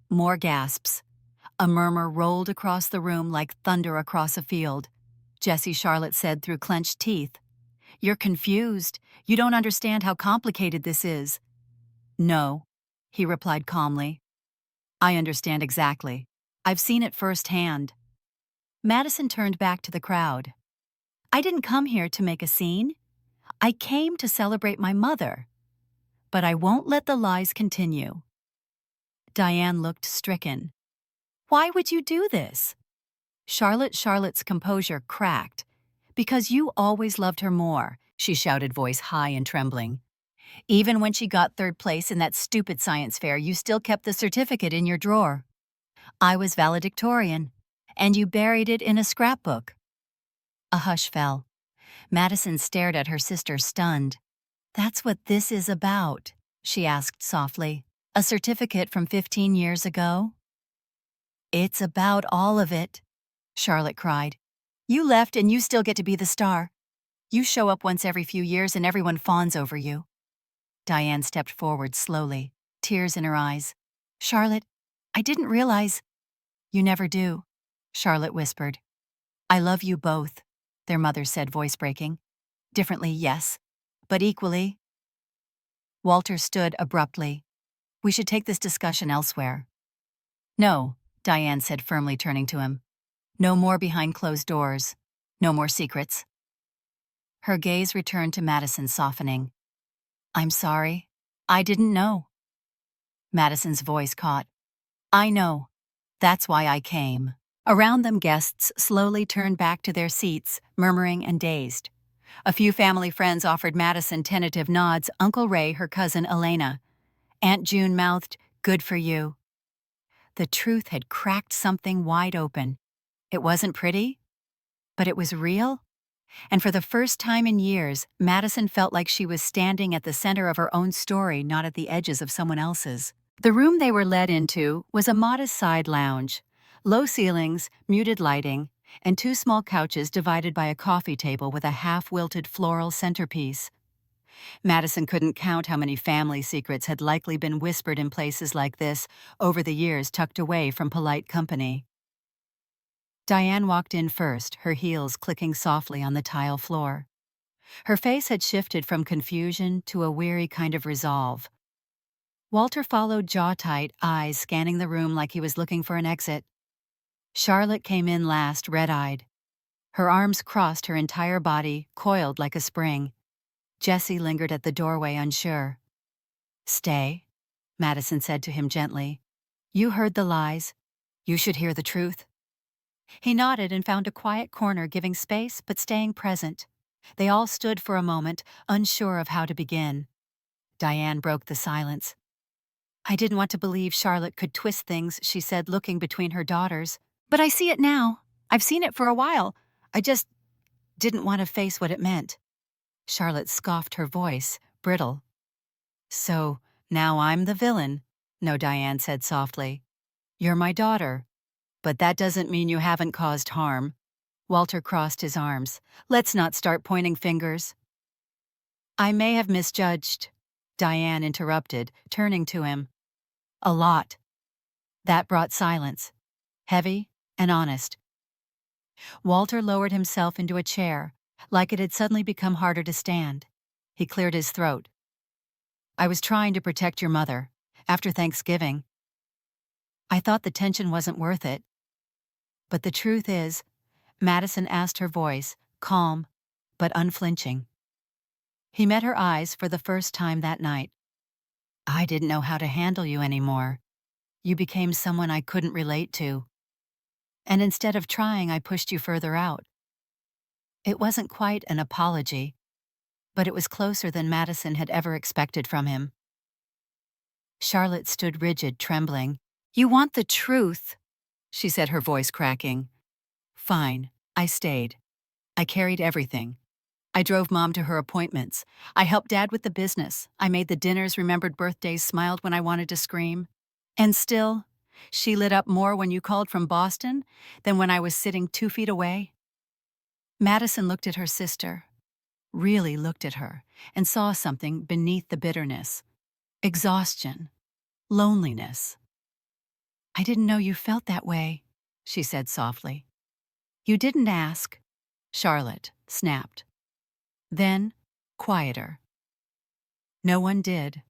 More gasps. A murmur rolled across the room like thunder across a field. Jessie, Charlotte said through clenched teeth, "You're confused. You don't understand how complicated this is." "No," he replied calmly. "I understand exactly. I've seen it firsthand." Madison turned back to the crowd. "I didn't come here to make a scene. I came to celebrate my mother. But I won't let the lies continue." Diane looked stricken. "Why would you do this?" Charlotte's composure cracked. "Because you always loved her more," she shouted, voice high and trembling. "Even when she got 3rd place in that stupid science fair, you still kept the certificate in your drawer. I was valedictorian, and you buried it in a scrapbook." A hush fell. Madison stared at her sister, stunned. "That's what this is about?" she asked softly. "A certificate from 15 years ago?" "It's about all of it," Charlotte cried. You left and you still get to be the star. You show up once every few years and everyone fawns over you. Diane stepped forward slowly, tears in her eyes. Charlotte, I didn't realize. You never do, Charlotte whispered. I love you both, their mother said, voice breaking. Differently, yes, but equally. Walter stood abruptly. We should take this discussion elsewhere. No, Diane said firmly, turning to him. No more behind closed doors. No more secrets. Her gaze returned to Madison, softening. I'm sorry. I didn't know. Madison's voice caught. I know. That's why I came. Around them, guests slowly turned back to their seats, murmuring and dazed. A few family friends offered Madison tentative nods, Uncle Ray, her cousin Elena. Aunt June mouthed, good for you. The truth had cracked something wide open. It wasn't pretty, but it was real. And for the first time in years, Madison felt like she was standing at the center of her own story, not at the edges of someone else's. The room they were led into was a modest side lounge. Low ceilings, muted lighting, and two small couches divided by a coffee table with a half-wilted floral centerpiece. Madison couldn't count how many family secrets had likely been whispered in places like this over the years, tucked away from polite company. Diane walked in first, her heels clicking softly on the tile floor. Her face had shifted from confusion to a weary kind of resolve. Walter followed, jaw-tight, eyes scanning the room like he was looking for an exit. Charlotte came in last, red-eyed. Her arms crossed her entire body, coiled like a spring. Jessie lingered at the doorway, unsure. Stay, Madison said to him gently. You heard the lies. You should hear the truth. He nodded and found a quiet corner, giving space but staying present. They all stood for a moment, unsure of how to begin. Diane broke the silence. I didn't want to believe Charlotte could twist things, she said, looking between her daughters. But I see it now. I've seen it for a while. I just didn't want to face what it meant. Charlotte scoffed, her voice brittle. So, now I'm the villain, no, Diane said softly. You're my daughter. But that doesn't mean you haven't caused harm. Walter crossed his arms. Let's not start pointing fingers. I may have misjudged, Diane interrupted, turning to him. A lot. That brought silence, heavy and honest. Walter lowered himself into a chair, like it had suddenly become harder to stand. He cleared his throat. I was trying to protect your mother. After Thanksgiving, I thought the tension wasn't worth it. But the truth is, Madison asked, her voice calm but unflinching. He met her eyes for the first time that night. I didn't know how to handle you anymore. You became someone I couldn't relate to. And instead of trying, I pushed you further out. It wasn't quite an apology, but it was closer than Madison had ever expected from him. Charlotte stood rigid, trembling. You want the truth, she said, her voice cracking. Fine, I stayed. I carried everything. I drove Mom to her appointments. I helped Dad with the business. I made the dinners, remembered birthdays, smiled when I wanted to scream. And still, she lit up more when you called from Boston than when I was sitting 2 feet away. Madison looked at her sister, really looked at her, and saw something beneath the bitterness. Exhaustion. Loneliness. I didn't know you felt that way, she said softly. You didn't ask, Charlotte snapped. Then, quieter. No one did.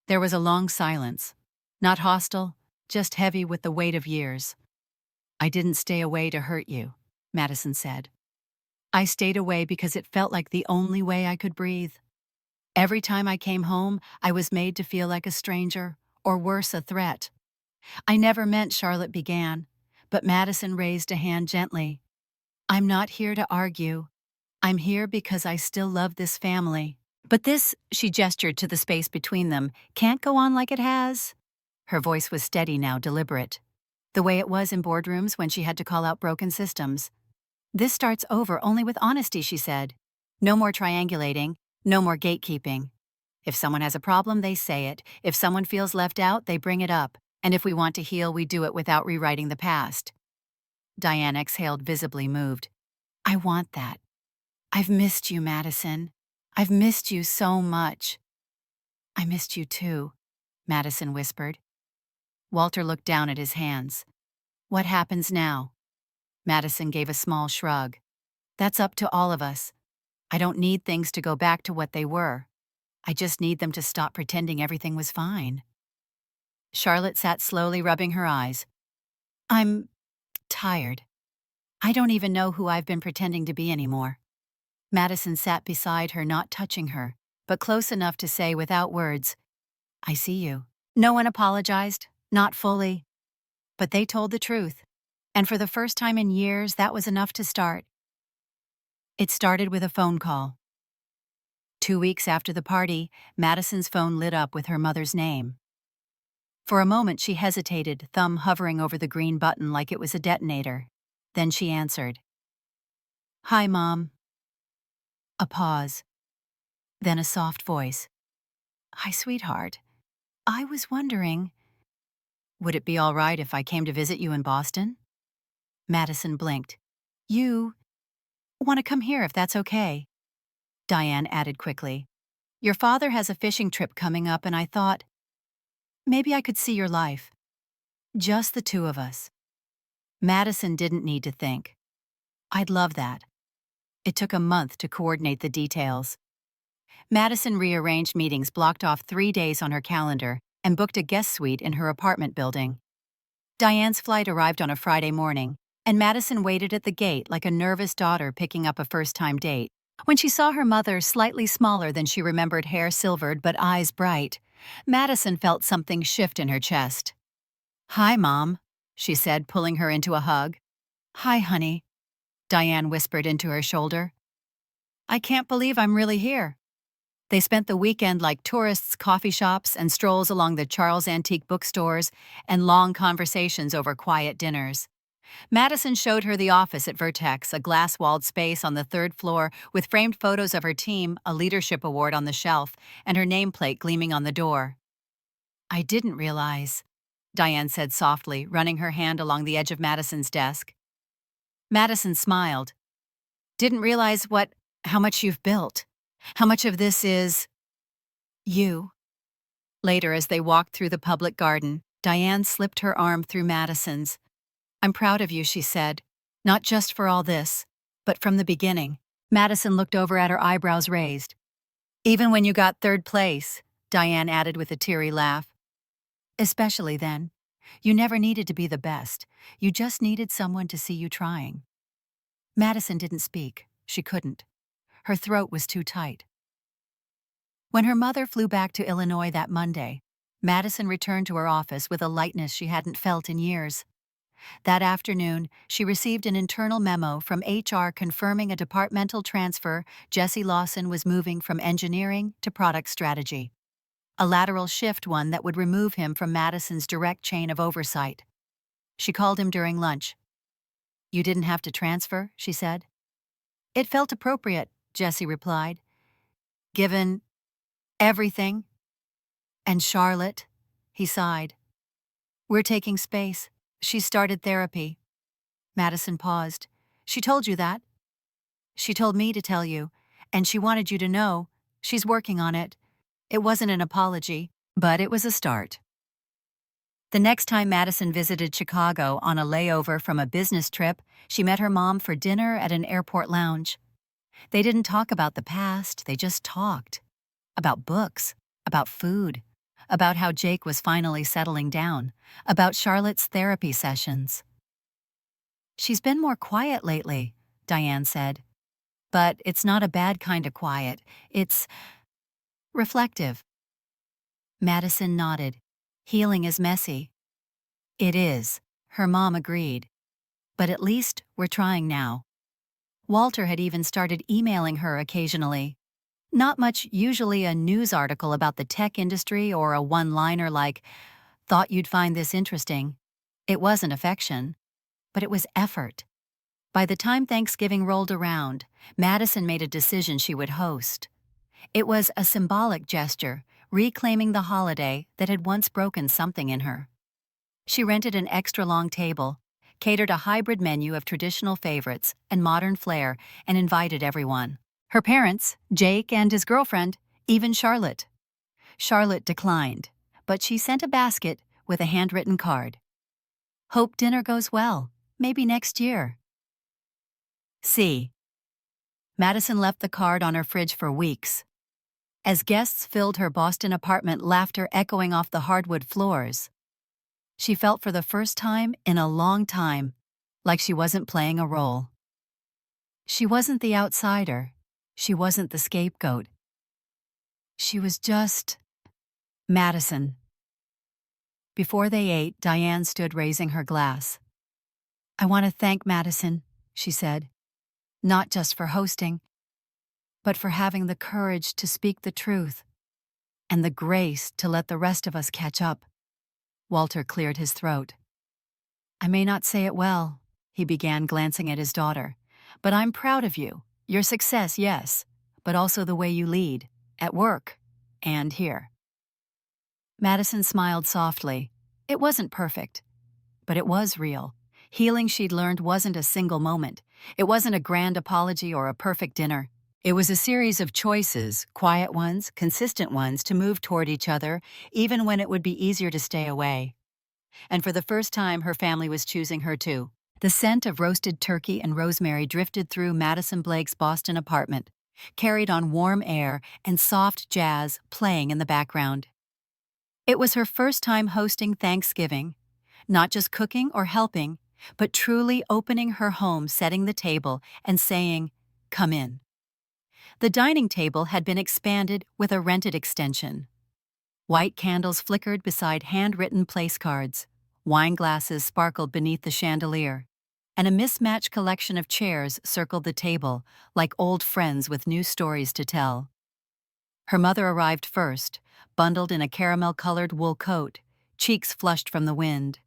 There was a long silence, not hostile, just heavy with the weight of years. I didn't stay away to hurt you, Madison said. I stayed away because it felt like the only way I could breathe. Every time I came home, I was made to feel like a stranger, or worse, a threat. I never meant, Charlotte began, but Madison raised a hand gently. I'm not here to argue. I'm here because I still love this family. But this, she gestured to the space between them, can't go on like it has. Her voice was steady now, deliberate. The way it was in boardrooms when she had to call out broken systems. This starts over only with honesty, she said. No more triangulating, no more gatekeeping. If someone has a problem, they say it. If someone feels left out, they bring it up. And if we want to heal, we do it without rewriting the past. Diane exhaled, visibly moved. I want that. I've missed you, Madison. I've missed you so much. I missed you too, Madison whispered. Walter looked down at his hands. What happens now? Madison gave a small shrug. That's up to all of us. I don't need things to go back to what they were. I just need them to stop pretending everything was fine. Charlotte sat slowly rubbing her eyes. I'm tired. I don't even know who I've been pretending to be anymore. Madison sat beside her, not touching her, but close enough to say without words, I see you. No one apologized, not fully. But they told the truth. And for the first time in years, that was enough to start. It started with a phone call. 2 weeks after the party, Madison's phone lit up with her mother's name. For a moment she hesitated, thumb hovering over the green button like it was a detonator. Then she answered. Hi, Mom. A pause. Then a soft voice. Hi, sweetheart. I was wondering, would it be all right if I came to visit you in Boston? Madison blinked. You want to come here if that's okay. Diane added quickly. Your father has a fishing trip coming up and I thought, maybe I could see your life. Just the two of us. Madison didn't need to think. I'd love that. It took a month to coordinate the details. Madison rearranged meetings, blocked off 3 days on her calendar, and booked a guest suite in her apartment building. Diane's flight arrived on a Friday morning, and Madison waited at the gate like a nervous daughter picking up a first-time date. When she saw her mother, slightly smaller than she remembered, hair silvered but eyes bright, Madison felt something shift in her chest. Hi, Mom, she said, pulling her into a hug. Hi, honey, Diane whispered into her shoulder. I can't believe I'm really here. They spent the weekend like tourists, coffee shops, and strolls along the Charles Antique bookstores, and long conversations over quiet dinners. Madison showed her the office at Vertex, a glass-walled space on the 3rd floor with framed photos of her team, a leadership award on the shelf, and her nameplate gleaming on the door. I didn't realize, Diane said softly, running her hand along the edge of Madison's desk. Madison smiled. Didn't realize how much you've built. How much of this is you. Later, as they walked through the public garden, Diane slipped her arm through Madison's. I'm proud of you, she said, not just for all this, but from the beginning. Madison looked over at her, eyebrows raised. Even when you got 3rd place, Diane added with a teary laugh. Especially then. You never needed to be the best. You just needed someone to see you trying. Madison didn't speak. She couldn't. Her throat was too tight. When her mother flew back to Illinois that Monday, Madison returned to her office with a lightness she hadn't felt in years. That afternoon, she received an internal memo from HR confirming a departmental transfer. Jesse Lawson was moving from engineering to product strategy. A lateral shift, one that would remove him from Madison's direct chain of oversight. She called him during lunch. You didn't have to transfer, she said. It felt appropriate, Jesse replied. Given everything. And Charlotte, he sighed. We're taking space. She started therapy. Madison paused. She told you that? She told me to tell you, and she wanted you to know. She's working on it. It wasn't an apology, but it was a start. The next time Madison visited Chicago on a layover from a business trip, she met her mom for dinner at an airport lounge. They didn't talk about the past, they just talked. About books, about food, about how Jake was finally settling down, about Charlotte's therapy sessions. She's been more quiet lately, Diane said. But it's not a bad kind of quiet. It's reflective. Madison nodded. Healing is messy. It is, her mom agreed. But at least we're trying now. Walter had even started emailing her occasionally. Not much, usually a news article about the tech industry or a one-liner like, thought you'd find this interesting. It wasn't affection, but it was effort. By the time Thanksgiving rolled around, Madison made a decision she would host. It was a symbolic gesture, reclaiming the holiday that had once broken something in her. She rented an extra-long table, catered a hybrid menu of traditional favorites and modern flair, and invited everyone. Her parents, Jake and his girlfriend, even Charlotte. Charlotte declined, but she sent a basket with a handwritten card. Hope dinner goes well. Maybe next year. C. Madison left the card on her fridge for weeks. As guests filled her Boston apartment, laughter echoing off the hardwood floors, she felt for the first time in a long time like she wasn't playing a role. She wasn't the outsider. She wasn't the scapegoat. She was just Madison. Before they ate, Diane stood raising her glass. "I want to thank Madison," she said, "not just for hosting, but for having the courage to speak the truth and the grace to let the rest of us catch up." Walter cleared his throat. "I may not say it well," he began, glancing at his daughter, "but I'm proud of you. Your success, yes, but also the way you lead, at work and here." Madison smiled softly. It wasn't perfect, but it was real. Healing she'd learned wasn't a single moment. It wasn't a grand apology or a perfect dinner. It was a series of choices, quiet ones, consistent ones, to move toward each other, even when it would be easier to stay away. And for the first time, her family was choosing her too. The scent of roasted turkey and rosemary drifted through Madison Blake's Boston apartment, carried on warm air and soft jazz playing in the background. It was her first time hosting Thanksgiving, not just cooking or helping, but truly opening her home, setting the table, and saying, "Come in." The dining table had been expanded with a rented extension. White candles flickered beside handwritten place cards, wine glasses sparkled beneath the chandelier, and a mismatched collection of chairs circled the table like old friends with new stories to tell. Her mother arrived first, bundled in a caramel-colored wool coat, cheeks flushed from the wind.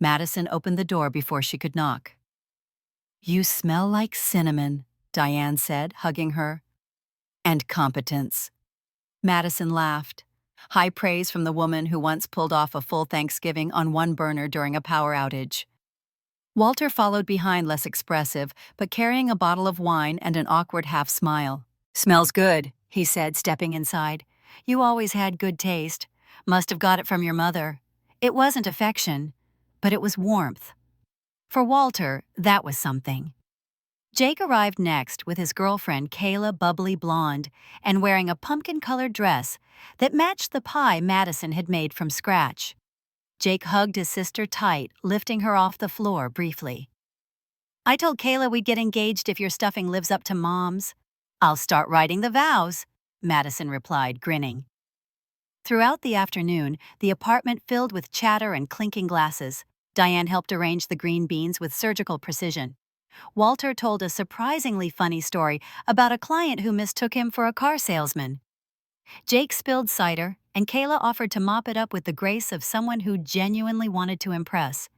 Madison opened the door before she could knock. "You smell like cinnamon," Diane said, hugging her. "And competence." Madison laughed. High praise from the woman who once pulled off a full Thanksgiving on one burner during a power outage. Walter followed behind, less expressive, but carrying a bottle of wine and an awkward half-smile. "Smells good," he said, stepping inside. "You always had good taste. Must have got it from your mother." It wasn't affection, but it was warmth. For Walter, that was something. Jake arrived next with his girlfriend, Kayla, bubbly blonde, and wearing a pumpkin-colored dress that matched the pie Madison had made from scratch. Jake hugged his sister tight, lifting her off the floor briefly. "I told Kayla we'd get engaged if your stuffing lives up to Mom's." "I'll start writing the vows," Madison replied, grinning. Throughout the afternoon, the apartment filled with chatter and clinking glasses. Diane helped arrange the green beans with surgical precision. Walter told a surprisingly funny story about a client who mistook him for a car salesman. Jake spilled cider, and Kayla offered to mop it up with the grace of someone who genuinely wanted to impress.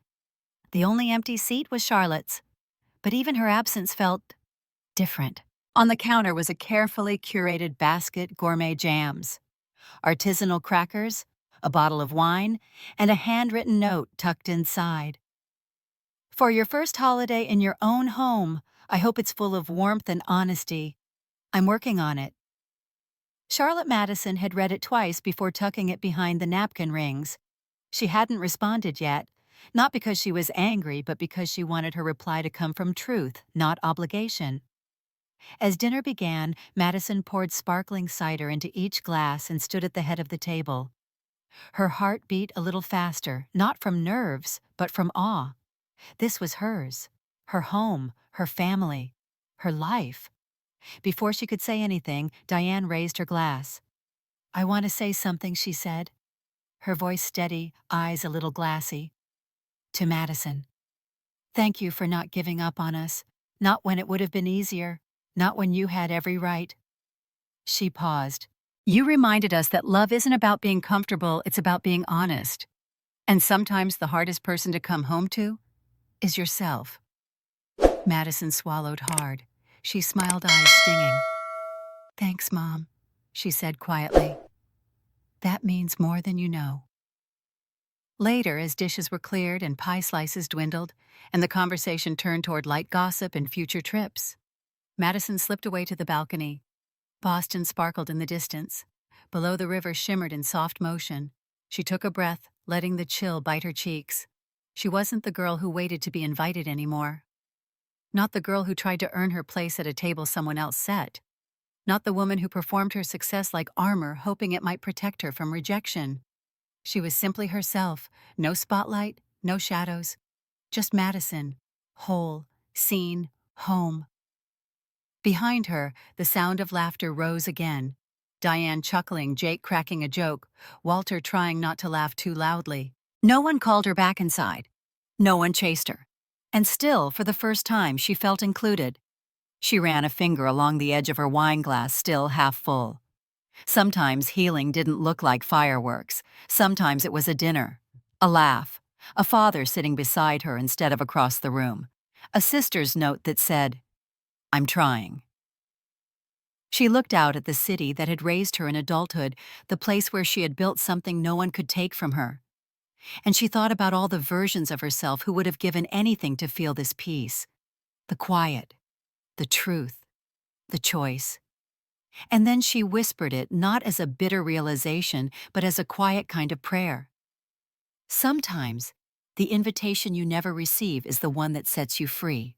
The only empty seat was Charlotte's, but even her absence felt different. On the counter was a carefully curated basket gourmet jams, artisanal crackers, a bottle of wine, and a handwritten note tucked inside. "For your first holiday in your own home, I hope it's full of warmth and honesty. I'm working on it." Charlotte Madison had read it twice before tucking it behind the napkin rings. She hadn't responded yet, not because she was angry, but because she wanted her reply to come from truth, not obligation. As dinner began, Madison poured sparkling cider into each glass and stood at the head of the table. Her heart beat a little faster, not from nerves, but from awe. This was hers, her home, her family, her life. Before she could say anything, Diane raised her glass. "I want to say something," she said, her voice steady, eyes a little glassy. "To Madison. Thank you for not giving up on us, not when it would have been easier, not when you had every right." She paused. "You reminded us that love isn't about being comfortable, it's about being honest. And sometimes the hardest person to come home to is yourself." Madison swallowed hard. She smiled, eyes stinging. "Thanks, Mom," she said quietly. "That means more than you know." Later, as dishes were cleared and pie slices dwindled, and the conversation turned toward light gossip and future trips, Madison slipped away to the balcony. Boston sparkled in the distance. Below, the river shimmered in soft motion. She took a breath, letting the chill bite her cheeks. She wasn't the girl who waited to be invited anymore. Not the girl who tried to earn her place at a table someone else set. Not the woman who performed her success like armor, hoping it might protect her from rejection. She was simply herself, no spotlight, no shadows, just Madison, whole, seen, home. Behind her, the sound of laughter rose again. Diane chuckling, Jake cracking a joke, Walter trying not to laugh too loudly. No one called her back inside. No one chased her. And still, for the first time, she felt included. She ran a finger along the edge of her wine glass, still half full. Sometimes healing didn't look like fireworks. Sometimes it was a dinner, a laugh, a father sitting beside her instead of across the room, a sister's note that said, "I'm trying." She looked out at the city that had raised her in adulthood, the place where she had built something no one could take from her. And she thought about all the versions of herself who would have given anything to feel this peace, the quiet, the truth, the choice. And then she whispered it, not as a bitter realization, but as a quiet kind of prayer. Sometimes, the invitation you never receive is the one that sets you free.